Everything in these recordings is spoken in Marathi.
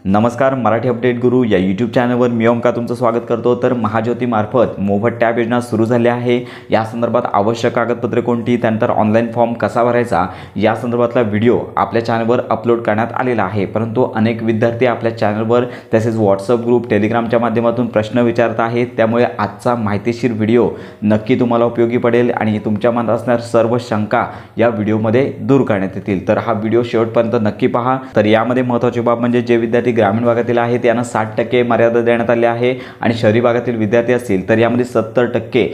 नमस्कार, मराठी अपडेट गुरु या यूट्यूब चॅनलवर मी ओमकार तुमचं स्वागत करतो। तर महाज्योतीमार्फत मोफत टॅब योजना सुरू झाली आहे। या संदर्भात आवश्यक कागदपत्रे कोणती, त्यानंतर ऑनलाईन फॉर्म कसा भरायचा या संदर्भातला व्हिडिओ आपल्या चॅनलवर अपलोड करण्यात आलेला आहे। परंतु अनेक विद्यार्थी आपल्या चॅनलवर तसेच व्हॉट्सअप ग्रुप, टेलिग्रामच्या माध्यमातून प्रश्न विचारत आहेत। त्यामुळे आजचा माहितीशीर व्हिडिओ नक्की तुम्हाला उपयोगी पडेल आणि तुमच्या मनात असणाऱ्या सर्व शंका या व्हिडिओमध्ये दूर करण्यात येतील। तर हा व्हिडिओ शेवटपर्यंत नक्की पहा। तर यामध्ये महत्त्वाची बाब म्हणजे जे विद्यार्थी ग्रामीण भागातील आहेत त्यांना 60% मर्यादा देण्यात आली आहे आणि शहरी भागातील विद्यार्थी असतील तर यामध्ये 70%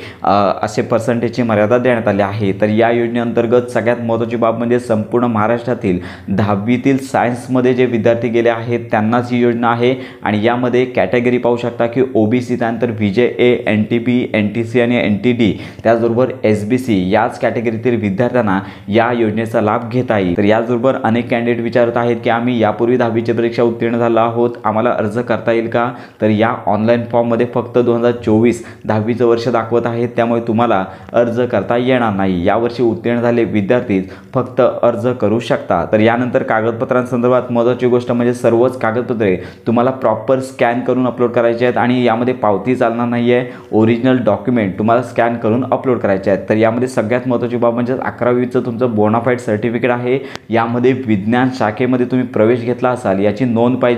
असे पर्सेंटेजची मर्यादा देण्यात आली आहे। तर या योजनेअंतर्गत सगळ्यात महत्त्वाची बाब म्हणजे संपूर्ण महाराष्ट्रातील 10वीतील सायन्समध्ये जे विद्यार्थी गेले आहेत त्यांनाच ही योजना आहे आणि यामध्ये कॅटेगरी पाहू शकता की ओबीसी, त्यानंतर व्हीजेए, एनटीपी, एनटीसी आणि एनटीडी, त्याचबरोबर एसबीसी याच कॅटेगरीतील विद्यार्थ्यांना या योजनेचा लाभ घेता येईल। तर याचबरोबर अनेक कॅन्डिडेट विचारत आहेत की आम्ही यापूर्वी 10वीची परीक्षा उत्तीर्ण झालो आहोत, आम्हाला अर्ज करता येईल का? तर या ऑनलाईन फॉर्ममध्ये फक्त 2024 10वीचं वर्ष दाखवत आहेत, त्यामुळे तुम्हाला अर्ज करता येणार नाही। यावर्षी उत्तीर्ण झाले विद्यार्थी फक्त अर्ज करू शकता। तर यानंतर कागदपत्रांसंदर्भात महत्त्वाची गोष्ट म्हणजे सर्वच कागदपत्रे तुम्हाला प्रॉपर स्कॅन करून अपलोड करायचे आहेत आणि यामध्ये पावती चालणार नाही आहे। ओरिजिनल डॉक्युमेंट तुम्हाला स्कॅन करून अपलोड करायचे आहेत। तर यामध्ये सगळ्यात महत्त्वाची बाब म्हणजे 11वीचं तुमचं बोनाफाईड सर्टिफिकेट आहे। यामध्ये विज्ञान शाखेमध्ये तुम्ही प्रवेश घेतला असाल याची नोंद पाहिजे,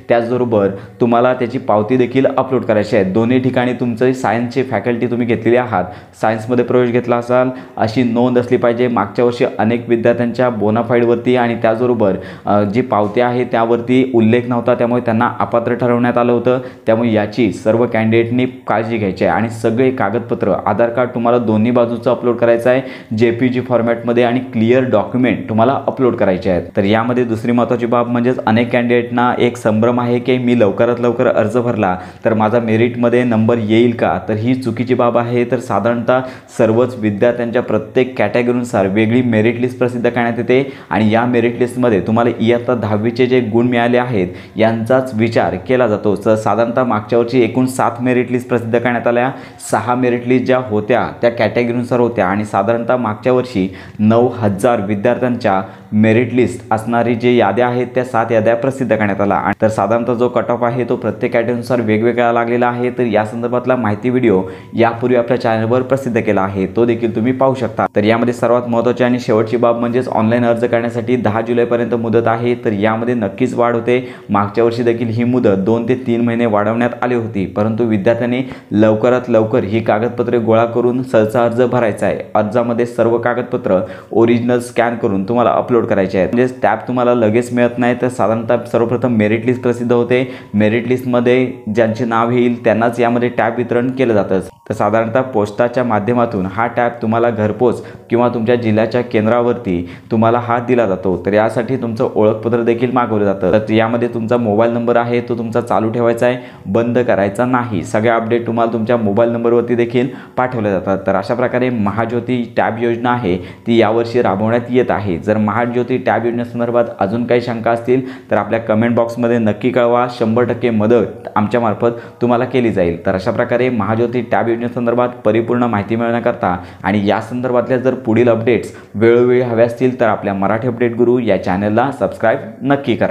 त्याचबरोबर तुम्हाला त्याची पावती देखील अपलोड करायची आहे। दोन्ही ठिकाणी तुमचं सायन्सची फॅकल्टी तुम्ही घेतलेली आहात, सायन्समध्ये प्रवेश घेतला असाल अशी नोंद असली पाहिजे। मागच्या वर्षी अनेक विद्यार्थ्यांच्या बोनाफाईडवरती आणि त्याचबरोबर जी पावती आहे त्यावरती उल्लेख नव्हता, त्यामुळे त्यांना अपात्र ठरवण्यात आलं होतं। त्यामुळे याची सर्व कॅन्डिडेटनी काळजी घ्यायची आहे आणि सगळे कागदपत्र, आधार कार्ड तुम्हाला दोन्ही बाजूचं अपलोड करायचं आहे, जेपीजी फॉर्मॅटमध्ये आणि क्लिअर डॉक्युमेंट तुम्हाला अपलोड करायचे आहेत। तर यामध्ये दुसरी महत्त्वाची बाब म्हणजेच अनेक कॅन्डिडेटना एक संभ्रम आहे की मी लवकरात लवकर अर्ज भरला तर माझा मेरिटमध्ये नंबर येईल का? तर ही चुकीची बाब आहे। तर साधारणतः सर्वच विद्यार्थ्यांच्या प्रत्येक कॅटेगरीनुसार वेगळी मेरिट लिस्ट प्रसिद्ध करण्यात येते आणि या मेरिट लिस्टमध्ये तुम्हाला इयत्ता 10वीचे जे गुण मिळाले आहेत यांचाच विचार केला जातो। तर साधारणतः मागच्या वर्षी एकूण 7 मेरिट लिस्ट प्रसिद्ध करण्यात आल्या, 6 मेरिट लिस्ट ज्या होत्या त्या कॅटेगरीनुसार होत्या आणि साधारणतः मागच्या वर्षी 9000 विद्यार्थ्यांच्या मेरिट लिस्ट असणारी जे याद्या आहेत त्या 7 याद्या प्रसिद्ध करण्यात आल्या। तर साधारणतः जो कट ऑफ आहे तो प्रत्येक कॅटेगरीनुसार वेगवेगळा लागलेला आहे। तर या संदर्भातला माहिती व्हिडिओ यापूर्वी आपल्या चॅनलवर प्रसिद्ध केला आहे, तो देखील तुम्ही पाहू शकता। तर यामध्ये सर्वात महत्त्वाची आणि शेवटची बाब म्हणजेच ऑनलाईन अर्ज करण्यासाठी 10 जुलैपर्यंत मुदत आहे। तर यामध्ये नक्कीच वाढ होते। मागच्या वर्षी देखील ही मुदत 2 ते 3 महिने वाढवण्यात आली होती, परंतु विद्यार्थ्यांनी लवकरात लवकर ही कागदपत्रे गोळा करून सहसा अर्ज भरायचा आहे। अर्जामध्ये सर्व कागदपत्र ओरिजिनल स्कॅन करून तुम्हाला अपलोड करायचे आहेत। म्हणजे टॅब तुम्हाला लगेच मिळत नाही। तर साधारणतः सर्वप्रथम मेरिट लिस्ट प्रसिद्ध होते, मेरिट लिस्टमध्ये ज्यांचे नाव येईल त्यांनाच यामध्ये टॅब वितरण केलं जातं। तर साधारणतः पोस्टाच्या माध्यमातून हा टॅब तुम्हाला घरपोच किंवा तुमच्या जिल्ह्याच्या केंद्रावरती तुम्हाला हा दिला जातो। तर यासाठी तुमचं ओळखपत्र देखील मागवलं जातं। तर यामध्ये तुमचा मोबाईल नंबर आहे तो तुमचा चालू ठेवायचा आहे, बंद करायचा नाही। सगळे अपडेट तुम्हाला तुमच्या मोबाईल नंबरवरती देखील पाठवले जातात। तर अशा प्रकारे महाज्योती टॅब योजना आहे ती यावर्षी राबवण्यात येत आहे। जर महाज्योती टॅब योजनेसंदर्भात अजून काही शंका असतील तर आपल्या कमेंट बॉक्समध्ये नक्की कळवा, 100% मदत आमच्यामार्फत तुम्हाला केली जाईल। तर अशा प्रकारे महाज्योती टॅब योजनेसंदर्भात परिपूर्ण माहिती मिळवण्याकरता आणि या संदर्भातल्या जर पुढील अपडेट्स वेळोवेळी हव्या असतील तर आपल्या मराठी अपडेट गुरु या चॅनलला सबस्क्राईब नक्की करा।